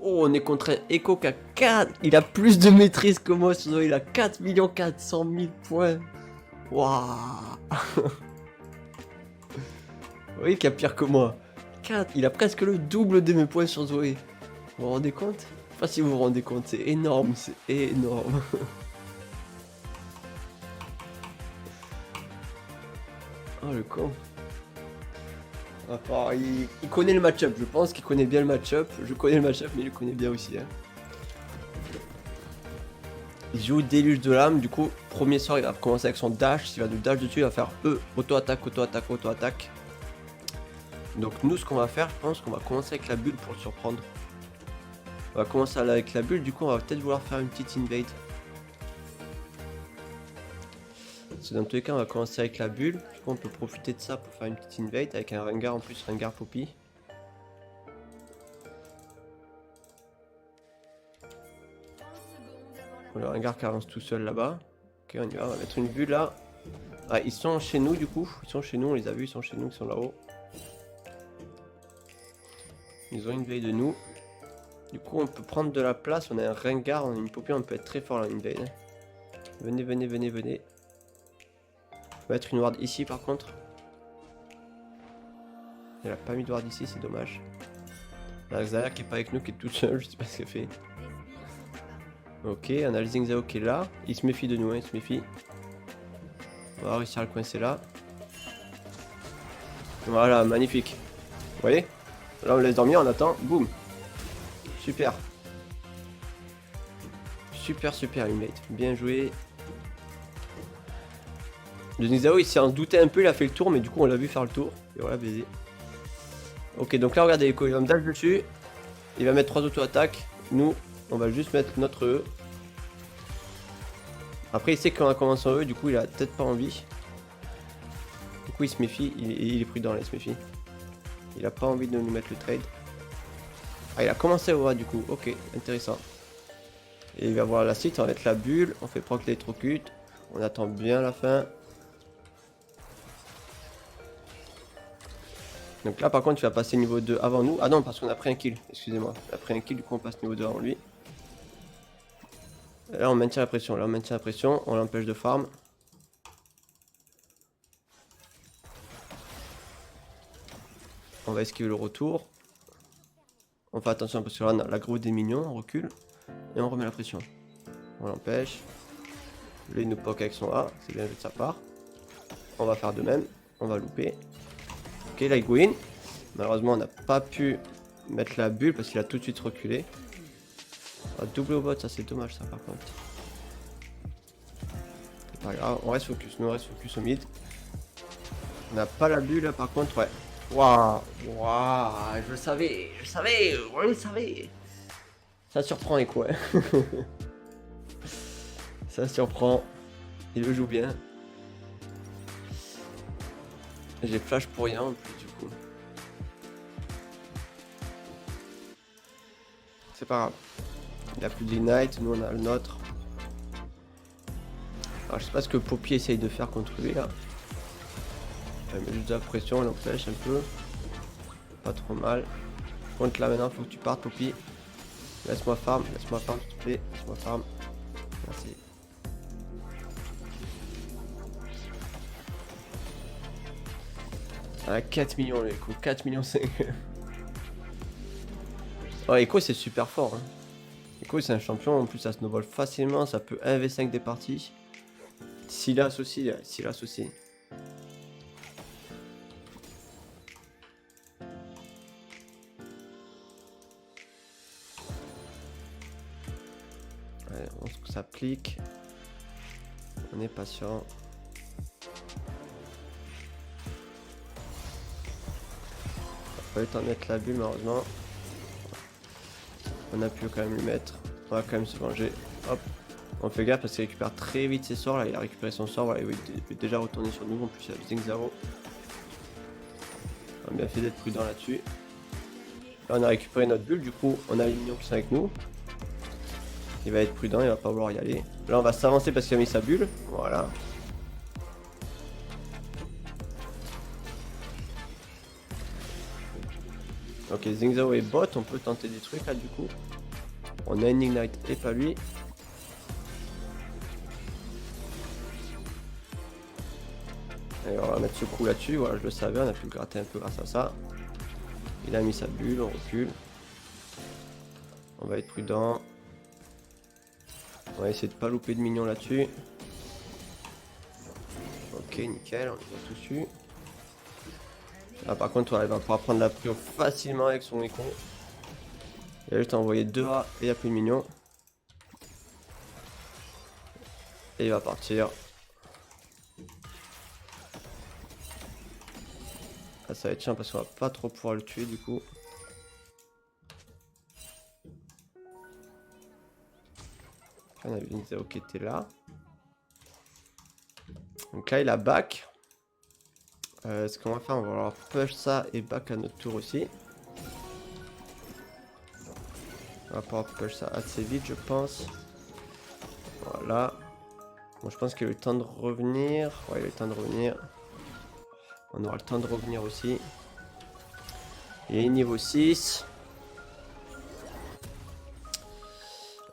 Oh, on est contre un Echo qui a 4. Il a plus de maîtrise que moi sur Zoé. Il a 4 400 000 points. Waouh. Oui, qui a pire que moi. 4. Il a presque le double de mes points sur Zoé. Vous vous rendez compte? Je sais pas si vous vous rendez compte. C'est énorme. C'est énorme. Oh, le con. Enfin, il connaît le match-up. Je pense qu'il connaît bien le match-up. Je connais le match-up, mais il le connaît bien aussi. Hein. Il joue Déluge de l'âme, du coup, premier sort, il va commencer avec son dash. S'il va de dash dessus, il va faire E, auto-attaque, auto-attaque, auto-attaque. Donc nous, ce qu'on va faire, je pense qu'on va commencer avec la bulle pour le surprendre. On va commencer avec la bulle, du coup, on va peut-être vouloir faire une petite invade. C'est dans tous les cas, on va commencer avec la bulle. Du coup, on peut profiter de ça pour faire une petite invade avec un Rengar en plus, Rengar Poppy. Le Rengar qui avance tout seul là-bas. Ok, on y va, on va mettre une bulle là. Ah, ils sont chez nous du coup. Ils sont chez nous, on les a vus, ils sont chez nous, ils sont là-haut. Ils ont une veille de nous. Du coup, on peut prendre de la place. On a un Rengar, on a une Poppy, on peut être très fort là, une veille. Venez, venez, venez, venez. On va mettre une ward ici par contre. Elle a pas mis de ward ici, c'est dommage. La Xayah qui est pas avec nous, qui est toute seule, je sais pas ce qu'elle fait. Ok, on a le Xing Zhao qui est là. Il se méfie de nous, hein, il se méfie. On va réussir à le coincer là. Voilà, magnifique. Vous voyez? Là on le laisse dormir, on attend. Boum. Super. Super, super, Imlate. Bien joué. Le Xing Zhao il s'est en douté un peu, il a fait le tour, mais du coup on l'a vu faire le tour. Et voilà, baiser. Ok, donc là regardez, il va me dash dessus. Il va mettre 3 auto-attaques. Nous, on va juste mettre notre E. Après, il sait qu'on a commencé en E, du coup, il a peut-être pas envie. Du coup, il se méfie. Il est prudent là, il se méfie. Il a pas envie de nous mettre le trade. Ah, il a commencé au A, du coup. Ok, intéressant. Et il va voir la suite. On va mettre la bulle. On fait proc l'électrocute. On attend bien la fin. Donc là, par contre, il va passer niveau 2 avant nous. Ah non, parce qu'on a pris un kill. Excusez-moi. On a pris un kill, du coup, on passe niveau 2 avant lui. Là on maintient la pression, là on maintient la pression, on l'empêche de farm. On va esquiver le retour. On fait attention parce que là on a la grue des minions, on recule. Et on remet la pression. On l'empêche. Là il nous poke avec son A, c'est bien joué de sa part. On va faire de même, on va louper. Ok, là il go in. Malheureusement on n'a pas pu mettre la bulle parce qu'il a tout de suite reculé. On va doubler au bot, ça c'est dommage ça par contre. C'est pas grave, on reste focus, nous on reste focus au mid. On n'a pas la bulle là par contre, ouais. Waouh, waouh, je le savais, on le savait. Ça surprend et quoi. Ça surprend. Il le joue bien. J'ai flash pour rien en plus du coup. C'est pas grave. Il a plus d'ignite, nous on a le nôtre. Alors je sais pas ce que Poppy essaye de faire contre lui là. Elle met juste de la pression, elle empêche un peu. Pas trop mal. Contre là maintenant, faut que tu partes Poppy. Laisse-moi farm s'il te plaît. Laisse-moi farm. Merci. Ah, 4 millions Echo, 4 millions 5. Oh, Echo c'est super fort. Hein. Echo c'est un champion, en plus ça snowball facilement, ça peut 1v5 des parties. Silas aussi, Silas aussi. Ouais, on s'applique. On est patient. On va pas eu le temps de mettre la bulle malheureusement. On a pu quand même le mettre. On va quand même se venger. Hop. On fait gaffe parce qu'il récupère très vite ses sorts. Là, il a récupéré son sort. Voilà, il est déjà retourné sur nous. En plus, il a Xing Zhao. On a bien fait d'être prudent là-dessus. Là, on a récupéré notre bulle. Du coup, on a les minions qui sont avec nous. Il va être prudent. Il va pas vouloir y aller. Là, on va s'avancer parce qu'il a mis sa bulle. Voilà. Ok, Ok, Zingzao est bot, on peut tenter des trucs là du coup. On a une Ignite et pas lui. Et on va mettre ce coup là-dessus, voilà, je le savais, on a pu le gratter un peu grâce à ça. Il a mis sa bulle, on recule. On va être prudent. On va essayer de pas louper de minions là-dessus. Ok, nickel, on est tout dessus. Ah, par contre, ouais, il va pouvoir prendre la prio facilement avec son écon. Il a juste envoyé 2 A et il n'y a plus de minions. Et il va partir. Ah, ça va être chiant parce qu'on va pas trop pouvoir le tuer du coup. On a vu Zao qui était là. Donc là il a back. Ce qu'on va faire, on va alors push ça et back à notre tour aussi. On va pouvoir push ça assez vite je pense. Voilà. Bon je pense qu'il a eu le temps de revenir. Ouais il a eu le temps de revenir. On aura le temps de revenir aussi. Et niveau 6.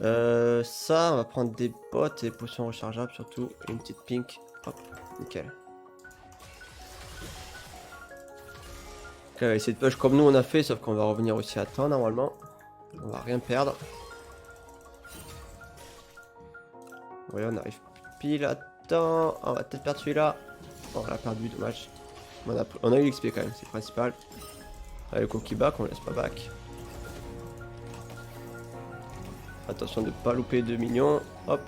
Ça on va prendre des bottes et des potions rechargeables surtout. Et une petite pink. Hop, nickel. Ok, on va essayer de push comme nous on a fait, sauf qu'on va revenir aussi à temps normalement. On va rien perdre. Ouais, on arrive pile à temps. On va peut-être perdre celui-là. On l'a perdu, dommage. On a eu l'XP quand même, c'est le principal. Allez, le coquille back, on laisse pas back. Attention de ne pas louper de minions. Hop.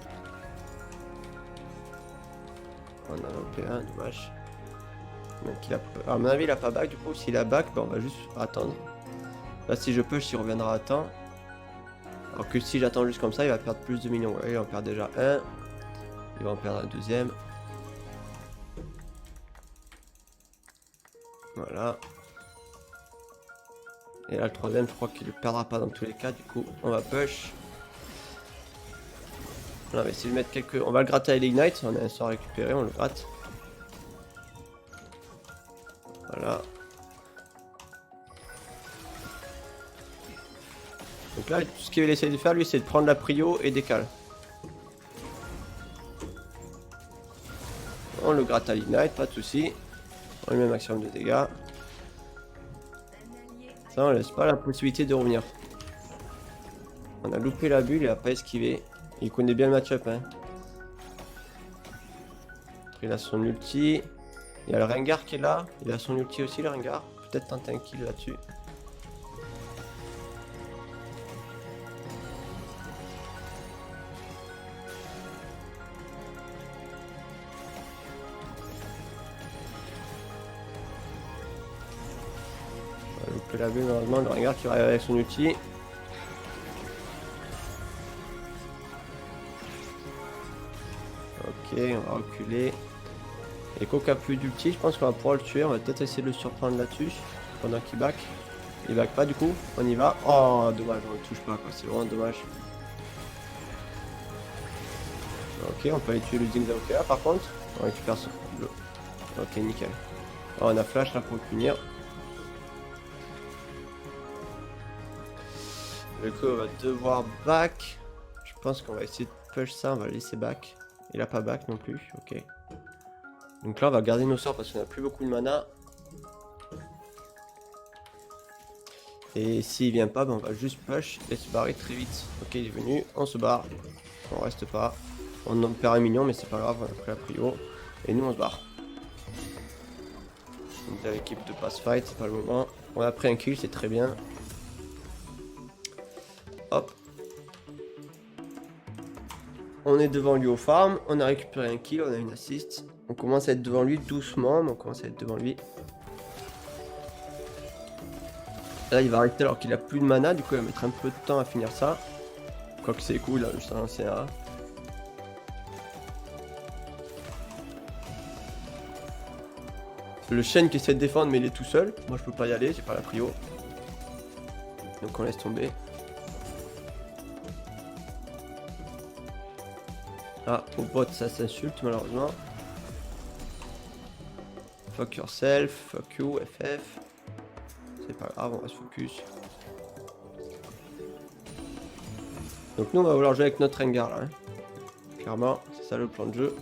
On a loupé un, dommage. Donc il a... À mon avis, il a pas back. Du coup, s'il a back, ben, on va juste attendre. Là, si je push, il reviendra à temps. Alors que si j'attends juste comme ça, il va perdre plus de minions. Ouais, il en perd déjà un. Il va en perdre un deuxième. Voilà. Et là, le troisième, je crois qu'il ne perdra pas dans tous les cas. Du coup, on va push. Là, on va essayer de mettre quelques... On va le gratter à l'ignite. On a un sort récupéré, on le gratte. Voilà. Donc là, tout ce qu'il va essayer de faire, lui, c'est de prendre la prio et décale. On le gratte à l'ignite, pas de soucis. On lui met un maximum de dégâts. Ça, on laisse pas la possibilité de revenir. On a loupé la bulle, il a pas esquivé. Il connaît bien le match-up. Hein. Il a son ulti. Il y a le Rengar qui est là. Il a son ulti aussi, le Rengar. Peut-être tenter un kill là-dessus. On va louper la bulle, normalement. Le Rengar qui va arriver avec son ulti. Ok, on va reculer. Et Coca plus d'ulti, je pense qu'on va pouvoir le tuer. On va peut-être essayer de le surprendre là-dessus. Pendant qu'il back. Il back pas du coup. On y va. Oh, dommage, on le touche pas quoi. C'est vraiment dommage. Ok, on peut aller tuer le Zingzao là par contre. On récupère son bleu. Ok, nickel. Oh, on a flash là pour le punir. Le coup, on va devoir back. Je pense qu'on va essayer de push ça. On va le laisser back. Il a pas back non plus. Ok. Donc là, on va garder nos sorts parce qu'on a plus beaucoup de mana. Et s'il vient pas, ben on va juste push et se barrer très vite. Ok, il est venu, on se barre. On reste pas. On en perd un million, mais c'est pas grave, on a pris la prio. Et nous, on se barre. Donc, l'équipe de pass fight, c'est pas le moment. On a pris un kill, c'est très bien. Hop. On est devant lui au farm. On a récupéré un kill, on a une assist. On commence à être devant lui doucement, mais on commence à être devant lui. Là, il va arrêter alors qu'il a plus de mana, du coup, il va mettre un peu de temps à finir ça. Quoique c'est cool, là, juste un lancer A. Le Shen qui essaie de défendre, mais il est tout seul. Moi, je peux pas y aller, j'ai pas la prio. Donc, on laisse tomber. Ah, au bot, ça s'insulte, malheureusement. Fuck yourself, fuck you, FF. C'est pas grave, on va se focus. Donc nous on va vouloir jouer avec notre Rengar là. Hein. Clairement, c'est ça le plan de jeu.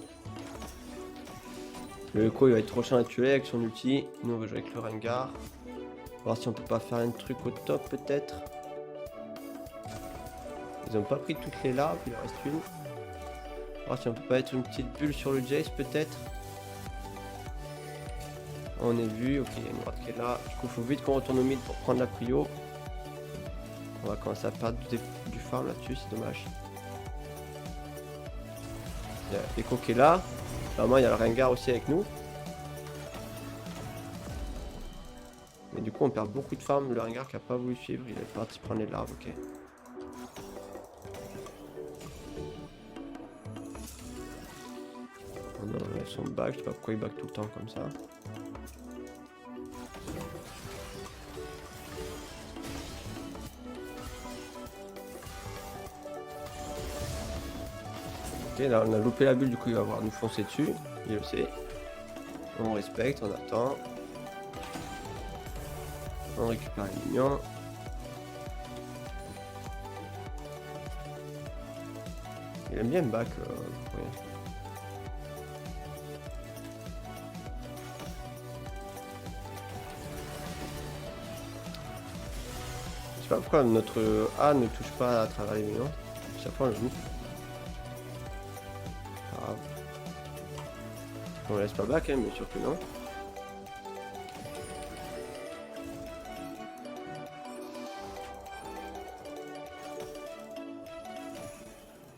Le Echo il va être trop chiant à tuer avec son ulti. Nous on va jouer avec le Rengar. Voir si on peut pas faire un truc au top peut-être. Ils ont pas pris toutes les larves, il en reste une. Voir si on peut pas mettre une petite bulle sur le Jace peut-être. On est vu, ok, il y a une droite qui est là. Du coup faut vite qu'on retourne au mid pour prendre la prio. On va commencer à perdre du farm là-dessus, c'est dommage. Il y a Echo qui est là. Normalement il y a le Rengar aussi avec nous. Mais du coup on perd beaucoup de farm, le Rengar qui a pas voulu suivre, il est parti prendre les larves, ok. Oh non, il a son back, je sais pas pourquoi il back tout le temps comme ça. Ok, là on a loupé la bulle, du coup il va avoir nous foncer dessus, il le sait. On respecte, on attend. On récupère les minions. Il aime bien me back. Oui. Je sais pas pourquoi notre A ne touche pas à travers les minions. Chaque fois on joue. Ah. On laisse pas back, hein, mais sûr que non.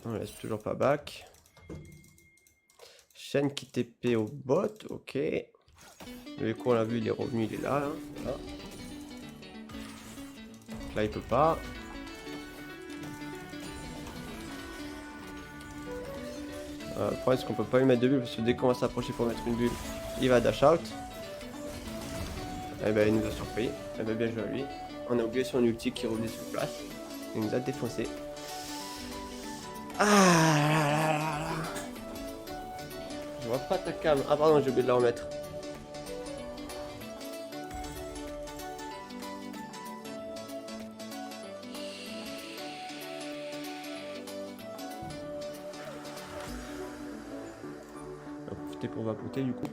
On laisse toujours pas back. Shen qui TP au bot, ok. Le Echo on l'a vu, il est revenu, il est là. Voilà. Là il peut pas. Le problème c'est qu'on peut pas lui mettre de bulle parce que dès qu'on va s'approcher pour mettre une bulle, il va dash out. Et ben il nous a surpris. Et ben bien joué à lui. On a oublié son ulti qui revenait sur place. Il nous a défoncé. Ah là là là là. Je vois pas ta cam. Ah pardon, j'ai oublié de la remettre. On va profiter pour vapoter du coup.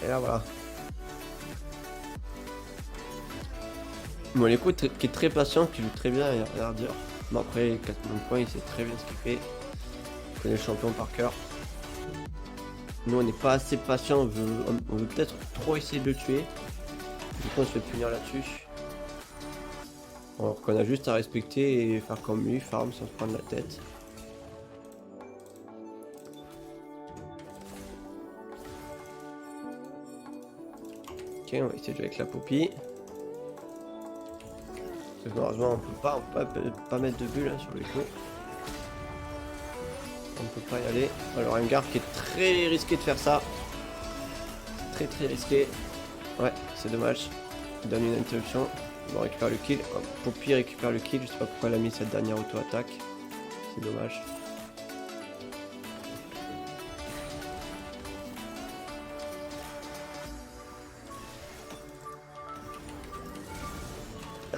Et là voilà. Bon, l'écho qui est très patient, qui joue très bien, il a rien à dire. Bon, après, 4 millions de points, il sait très bien ce qu'il fait. Il connaît le champion par cœur. Nous, on n'est pas assez patient, on veut peut-être trop essayer de le tuer. Du coup, on se fait punir là-dessus. Alors qu'on a juste à respecter et faire comme lui, farm sans se prendre la tête. Ok, on va essayer de jouer avec la Poppy. Malheureusement on peut pas mettre de bulle hein, sur le coup. On peut pas y aller. Alors Rengar qui est très risqué de faire ça. Très risqué. Ouais, c'est dommage. Il donne une interruption. Bon, on récupère le kill. Poppy récupère le kill. Je sais pas pourquoi elle a mis cette dernière auto-attaque. C'est dommage.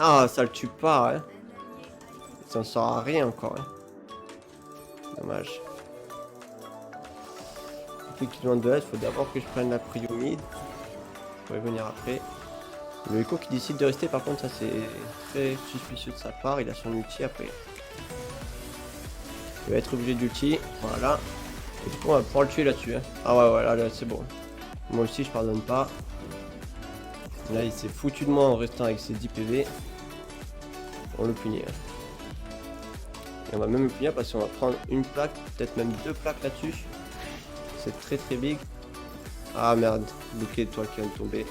Ah, ça le tue pas, hein. Il s'en sort à rien encore, hein. Dommage. Depuis qu'il demande de l'aide, il faut d'abord que je prenne la prio mid. On va y venir après. Le Echo qui décide de rester, par contre, ça c'est très suspicieux de sa part. Il a son ulti après. Il va être obligé d'ulti. Voilà. Et du coup, on va pouvoir le tuer là-dessus, hein. Ah ouais, voilà, là c'est bon. Moi aussi, je pardonne pas. Là, il s'est foutu de moi en restant avec ses 10 PV. On le punit. Hein. Et on va même le punir parce qu'on va prendre une plaque, peut-être même 2 plaques là-dessus. C'est très big. Ah merde, bouquet d'étoiles qui vient de tomber.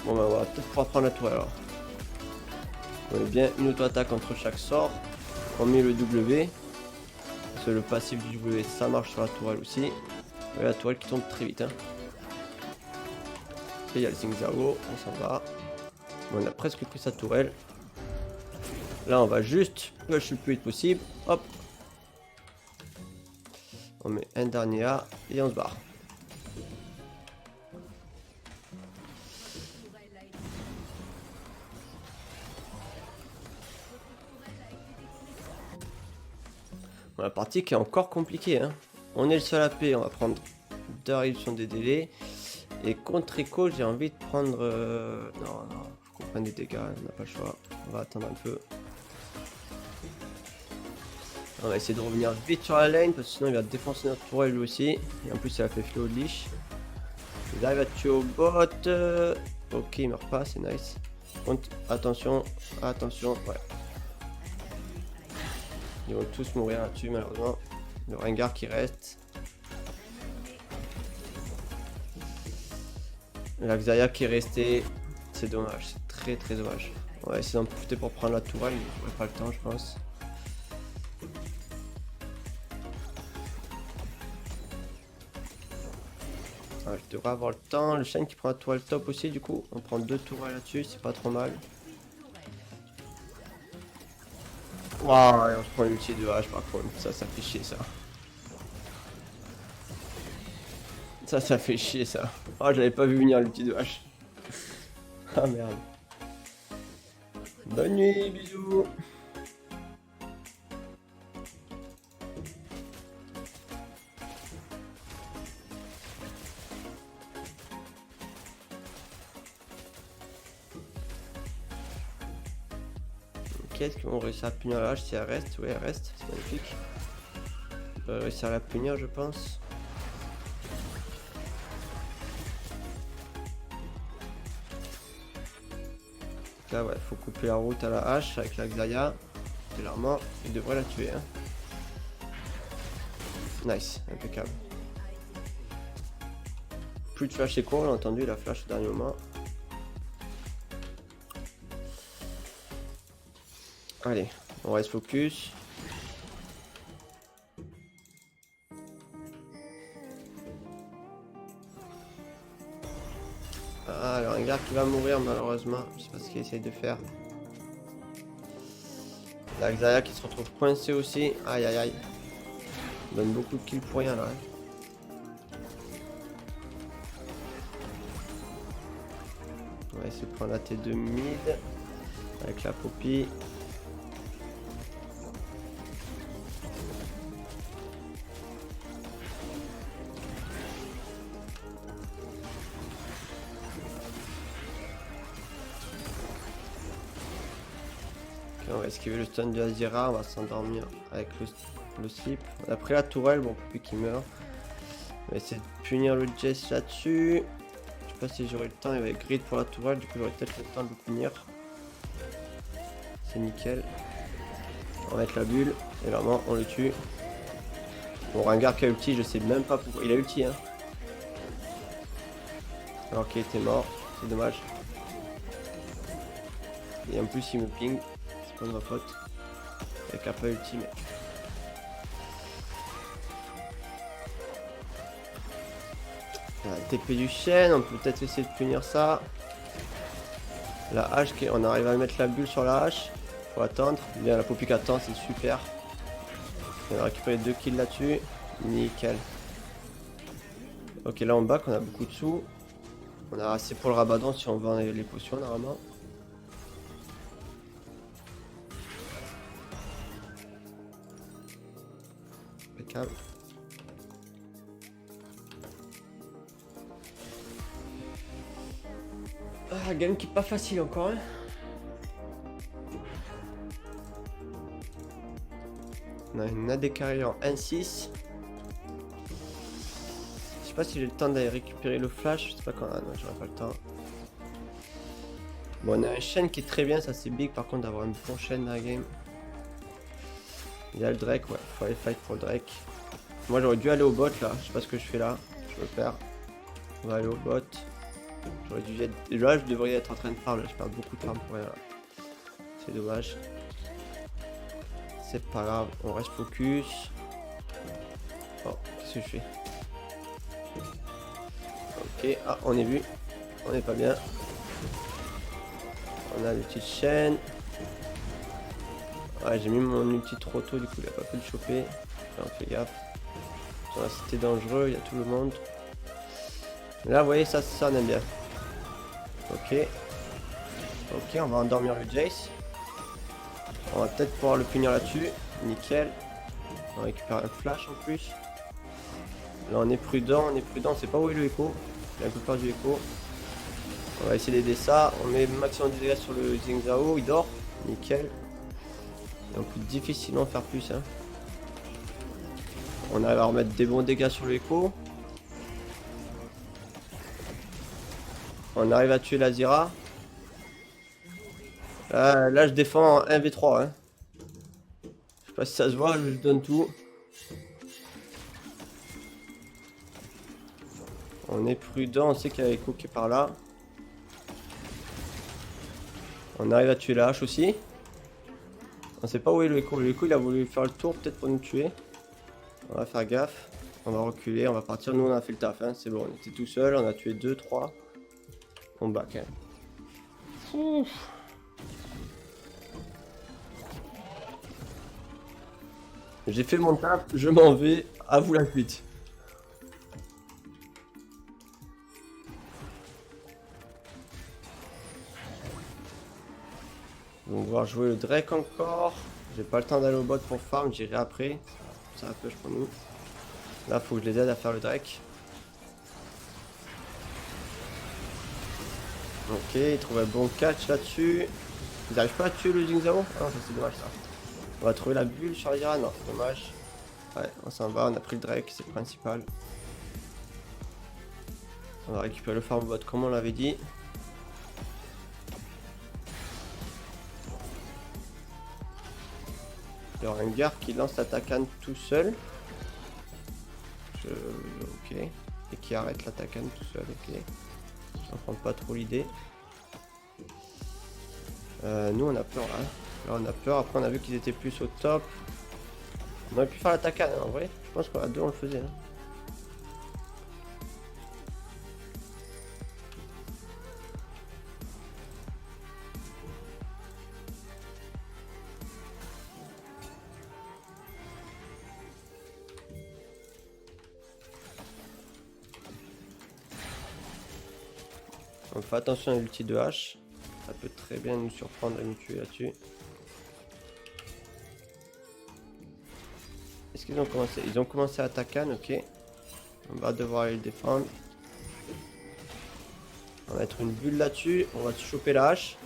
Bon bah on va peut-être pouvoir prendre la tourelle alors. On met bien une auto-attaque entre chaque sort. On met le W. Parce que le passif du W ça marche sur la tourelle aussi. Et la tourelle qui tombe très vite. Hein. Et il y a le Xing Zhao, on s'en va. Bon, on a presque pris sa tourelle. Là on va juste push le plus vite possible. Hop. On met un dernier A et on se barre. Bon, la partie qui est encore compliquée. Hein. On est le seul AP, on va prendre 2 réductions des délais. Et contre Echo, j'ai envie de prendre... Non, faut qu'on prenne des dégâts, on n'a pas le choix. On va attendre un peu. On va essayer de revenir vite sur la lane, parce que sinon il va défoncer notre tourelle lui aussi. Et en plus il a fait flow de leash. Il arrive à tuer au bot. Ok, il meurt pas, c'est nice. Contre, attention, attention, ouais. Ils vont tous mourir là-dessus malheureusement. Le Rengar qui reste. La Xayah qui est restée. C'est dommage, c'est très dommage. On va essayer d'en profiter pour prendre la tourelle, mais j'aurai pas le temps je pense. Ah, je devrais avoir le temps. Le Shen qui prend la tourelle top aussi du coup. On prend 2 tourelles là-dessus, c'est pas trop mal. Waouh, on se prend l'ulti de H par contre, ça fait chier ça. Ça fait chier ça. Oh, j'avais pas vu venir l'ulti de H. Ah merde. Bonne nuit, bisous. Ok, est-ce qu'on réussit à punir la hache si elle reste? Oui, elle reste, c'est magnifique. On va réussir à la punir, je pense. Là, ouais, faut couper la route à la hache avec la Xayah. Clairement, il devrait la tuer. Hein. Nice, impeccable. Plus de flash écho, on l'a entendu, la flash au dernier moment. Allez, on reste focus. Ah, le Rengar qui va mourir malheureusement. Je sais pas ce qu'il essaye de faire. La Xayah qui se retrouve coincée aussi. Aïe aïe aïe. Il donne beaucoup de kills pour rien là. Hein. On va essayer de prendre la T2 mid. Avec la Poppy. On va esquiver le stun de Azira, on va s'endormir avec le slip. On a pris la tourelle, bon, plus qu'il meurt. On va essayer de punir le Jess là-dessus. Je sais pas si j'aurai le temps, il va être grid pour la tourelle, du coup j'aurai peut-être le temps de le punir. C'est nickel. On va mettre la bulle, et vraiment on le tue. Bon, Rengar qui a ulti, je sais même pas pourquoi. Il a ulti, hein. Alors qu'il était mort, c'est dommage. Et en plus il me ping. Pas de ma faute. Avec la pas ultime. TP du chêne, on peut peut-être essayer de punir ça. La hache, on arrive à mettre la bulle sur la hache. Faut attendre. Bien, la Poppy qui attend, c'est super. On a récupéré 2 kills là-dessus. Nickel. Ok, là on back, on a beaucoup de sous. On a assez pour le Rabadon si on vend les potions normalement. Impeccable. Ah, game qui est pas facile encore. Hein. On a une AD carry en 1-6. Je sais pas si j'ai le temps d'aller récupérer le flash. Je sais pas quand. Ah non, j'aurai pas le temps. Bon, on a un Shen qui est très bien. Ça c'est big par contre d'avoir une bonne Shen dans la game. Il y a le Drake, ouais. Faut aller fight pour le Drake. Moi j'aurais dû aller au bot là. Je sais pas ce que je fais là. Je me perds. On va aller au bot. J'aurais dû être... Là je devrais être en train de farm. Je perds beaucoup de farm pour rien là. C'est dommage. C'est pas grave, on reste focus. Oh, qu'est-ce que je fais? Ok, ah, on est vu. On est pas bien. On a le petit chaîne. Ouais, j'ai mis mon ulti trop tôt, du coup il a pas pu le choper. Alors, on fait gaffe. Ouais, c'était dangereux, il y a tout le monde. Là, vous voyez, ça on aime bien. Ok. Ok, on va endormir le Jace. On va peut-être pouvoir le punir là-dessus. Nickel. On récupère un flash en plus. Là, on est prudent, on sait pas où est le écho. Il a un peu peur du écho. On va essayer d'aider ça. On met maximum de dégâts sur le Xing Zhao, il dort. Nickel. Et on peut difficilement faire plus. Hein. On arrive à remettre des bons dégâts sur le écho. On arrive à tuer l'Azira. Là, je défends en 1v3. Hein. Je sais pas si ça se voit, je donne tout. On est prudent, on sait qu'il y a Echo qui est par là. On arrive à tuer la hache aussi. On sait pas où est le Echo. Le Echo il a voulu faire le tour peut-être pour nous tuer. On va faire gaffe. On va reculer, on va partir. Nous on a fait le taf, hein. C'est bon, on était tout seul, on a tué 2, 3. On back. Hein. Ouf. J'ai fait mon taf, je m'en vais. À vous la suite. On va devoir jouer le Drake encore. J'ai pas le temps d'aller au bot pour farm, j'irai après. Ça push pour nous. Là, faut que je les aide à faire le Drake. Ok, ils trouvent un bon catch là-dessus. Ils n'arrivent pas à tuer le Xing Zhao. Ah, ça c'est dommage ça. On va trouver la bulle sur Azira. Non, c'est dommage. Ouais, on s'en va, on a pris le Drake, c'est le principal. On va récupérer le farm bot comme on l'avait dit. Il y aura un Gar qui lance la Takane tout seul. Ok. Et qui arrête la Takane tout seul, ok. Je comprends pas trop l'idée. Nous on a peur là. Là on a peur, après on a vu qu'ils étaient plus au top. On aurait pu faire la Takane en vrai. Je pense qu'à deux on le faisait là. On fait attention à l'ulti de H. Ça peut très bien nous surprendre et nous tuer là-dessus. Est-ce qu'ils ont commencé? Ils ont commencé à Takane, ok. On va devoir aller le défendre. On va mettre une bulle là-dessus. On va choper la hache.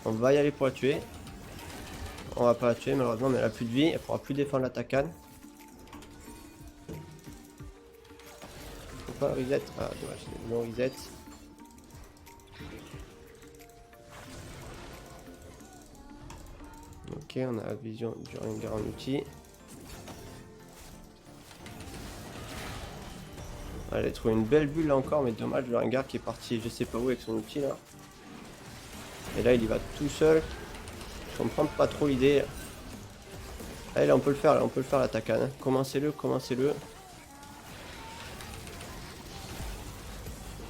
On va y aller pour la tuer. On va pas la tuer malheureusement, mais elle a plus de vie. Elle pourra plus défendre la Takane. Faut pas reset. Ah dommage, non reset. Ok, on a la vision du Rengar en outil. Elle a trouvé une belle bulle là encore, mais dommage, le Rengar qui est parti je sais pas où avec son outil là. Et là il y va tout seul. Je comprends pas trop l'idée. Allez là on peut le faire, là on peut le faire la Takane. Commencez-le, commencez-le.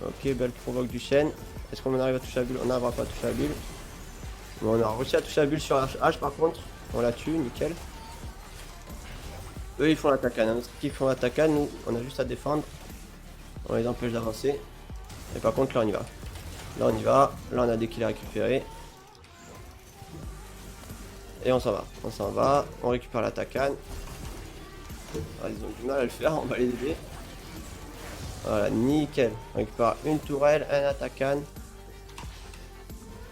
Ok, belle provoque du chêne. Est-ce qu'on arrive à toucher la bulle? On n'arrivera pas à toucher la bulle. Bon, on a réussi à toucher la bulle sur H par contre. On la tue, nickel. Eux ils font la Takane, notre équipe font la Takane, nous on a juste à défendre. On les empêche d'avancer. Et par contre là on y va. Là on y va, là on a des kills à récupérer. Et on s'en va, on récupère la Takane. Ah, ils ont du mal à le faire, on va les aider. Voilà, nickel. On récupère une tourelle, un Takane.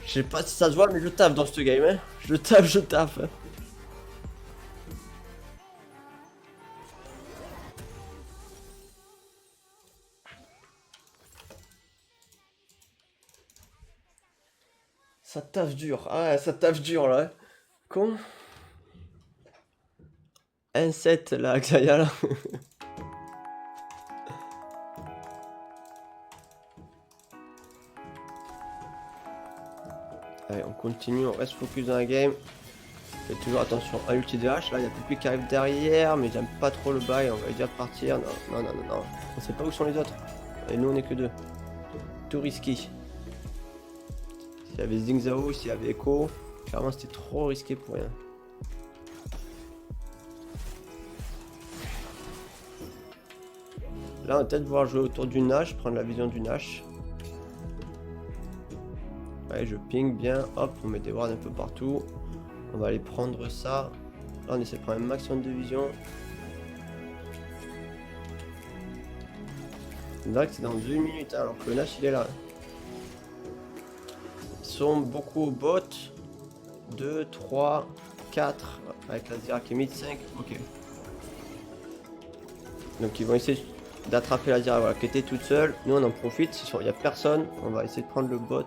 Je sais pas si ça se voit mais je taffe dans ce game hein. Je taffe. Ça taffe dur. Ah ouais, ça taffe dur là. Con. 1-7 là, Xayah là. Allez, on continue, on reste focus dans la game. Faites toujours attention à l'ulti de H. Là, il y a Pupi qui arrive derrière, mais j'aime pas trop le bail. On va dire de partir. Non. On sait pas où sont les autres. Et nous, on est que deux. Tout risqué. S'il y avait Xing Zhao, s'il y avait Echo, clairement, c'était trop risqué pour rien. Là, on va peut-être pouvoir jouer autour du Nash, prendre la vision du Nash. Allez, je ping bien. Hop, on met des wards un peu partout. On va aller prendre ça. Là, on essaie de prendre un maximum de vision. Là, c'est dans 1 minute, alors que le Nash, il est là. Ils sont beaucoup au bot. 2, 3, 4. Avec la Zira qui est mid 5. Ok. Donc, ils vont essayer d'attraper la Zira, voilà, qui était toute seule. Nous, on en profite. Il n'y a personne. On va essayer de prendre le bot.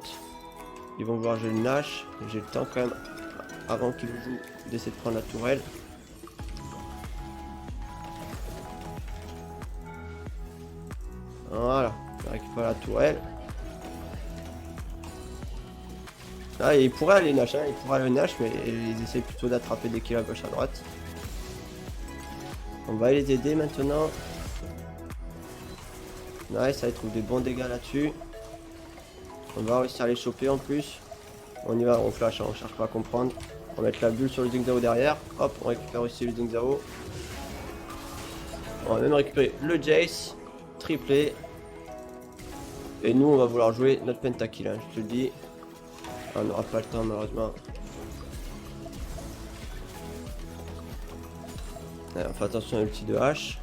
Ils vont voir, j'ai le Nash. J'ai le temps quand même, avant qu'ils jouent, d'essayer de prendre la tourelle. Voilà, on récupère la tourelle. Ah, il pourrait aller Nash, hein, il pourrait aller Nash, mais ils essaient plutôt d'attraper des kills à gauche à droite. On va les aider maintenant. Nice, ça, ils trouvent des bons dégâts là-dessus. On va réussir à les choper en plus. On y va, on flash, hein, on cherche pas à comprendre. On va mettre la bulle sur le Zing Zhao derrière. Hop, on récupère aussi le Zing Zhao. On va même récupérer le Jace. Triplé. Et nous, on va vouloir jouer notre pentakill, hein, je te le dis. On n'aura pas le temps, malheureusement. Allez, on fait attention à l'ulti de H.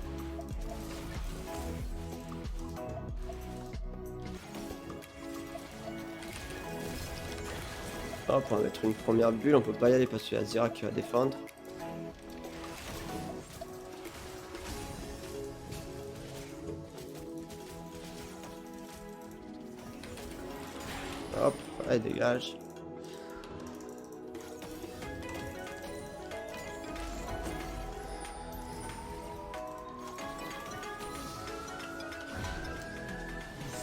Hop, on va mettre une première bulle. On peut pas y aller parce qu'il y a Zira qui va défendre. Hop, allez, dégage.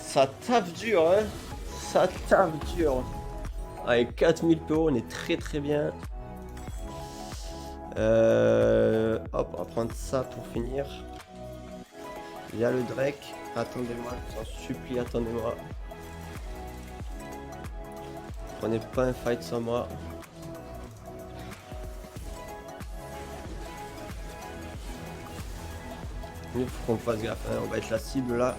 Ça tape dur, hein. Ça tape dur. Avec 4000 PO, on est très bien. Hop, on va prendre ça pour finir. Il y a le Drake. Attendez-moi, je vous en supplie, attendez-moi. Prenez pas un fight sans moi. Il faut qu'on fasse gaffe, hein. On va être la cible là.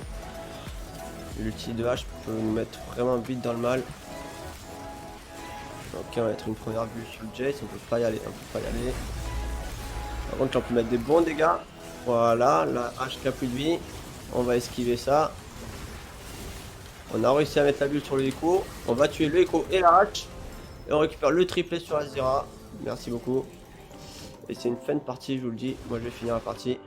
L'ulti de H peut nous mettre vraiment vite dans le mal. Ok, on va mettre une première bulle sur le Jace, on peut pas y aller, on peut pas y aller. Par contre, on peut mettre des bons dégâts. Voilà, la hache qui a plus de vie. On va esquiver ça. On a réussi à mettre la bulle sur le Echo. On va tuer le Echo et la hache. Et on récupère le triplé sur Azira. Merci beaucoup. Et c'est une fin de partie, je vous le dis. Moi, je vais finir la partie.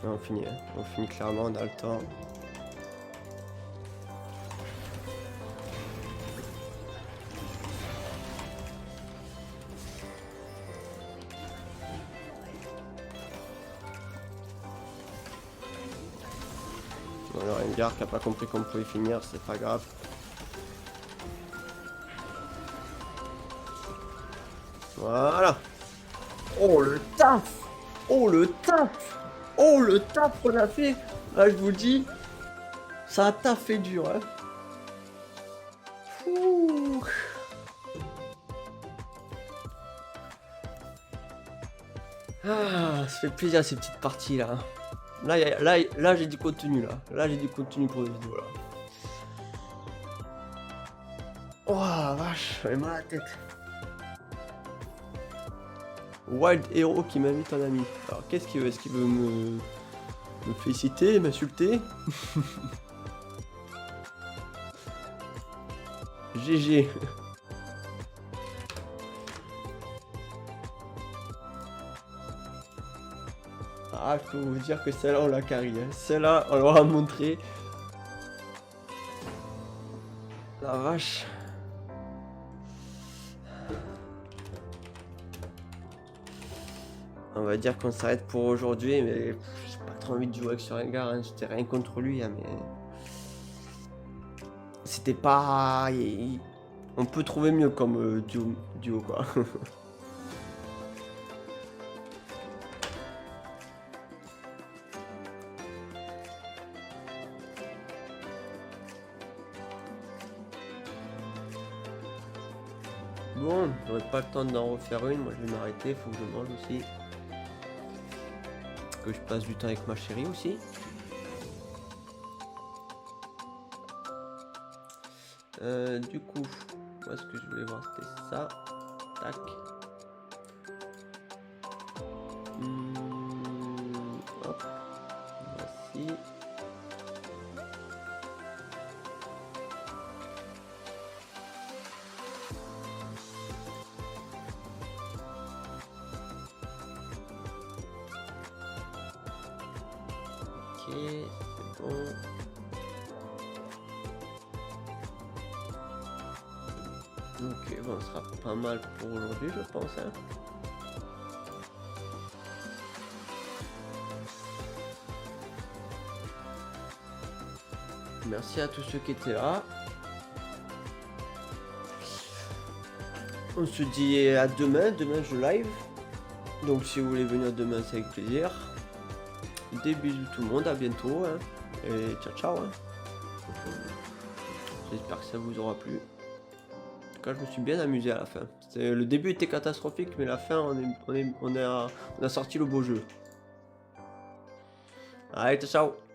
Et on finit clairement, on a le temps. Alors, Rengar qui a pas compris qu'on pouvait finir, c'est pas grave. Voilà. Oh le taf. Oh le taf. Oh le taf qu'on a fait. Là, je vous le dis, ça a taffé dur, hein. Ouh. Ah, ça fait plaisir ces petites parties là. Là j'ai du contenu là. Là j'ai du contenu pour les vidéos là. Oh la vache, j'avais mal à la tête. Wild Hero qui m'invite en ami. Alors qu'est-ce qu'il veut? Est-ce qu'il veut me féliciter, m'insulter? GG. Ah, je peux vous dire que celle-là on l'a carré, hein. Celle-là on l'aura montré. La vache. On va dire qu'on s'arrête pour aujourd'hui, mais j'ai pas trop envie de jouer avec ce Rengar, hein. J'étais rien contre lui, hein, mais c'était pas... On peut trouver mieux comme duo quoi. j'aurai pas le temps d'en refaire une. Moi, je vais m'arrêter. Faut que je mange aussi. Que je passe du temps avec ma chérie aussi. Du coup, moi, ce que je voulais voir, c'était ça. Tac. Hop. Voici. Ok, c'est bon. Ok, bon, ce sera pas mal pour aujourd'hui, je pense. Hein. Merci à tous ceux qui étaient là. On se dit à demain. Demain, je live. Donc, si vous voulez venir demain, c'est avec plaisir. Des bisous tout le monde, à bientôt. Hein. Et ciao, ciao. Hein. J'espère que ça vous aura plu. En tout cas, je me suis bien amusé à la fin. Le début était catastrophique, mais la fin, on a sorti le beau jeu. Allez, ciao, ciao.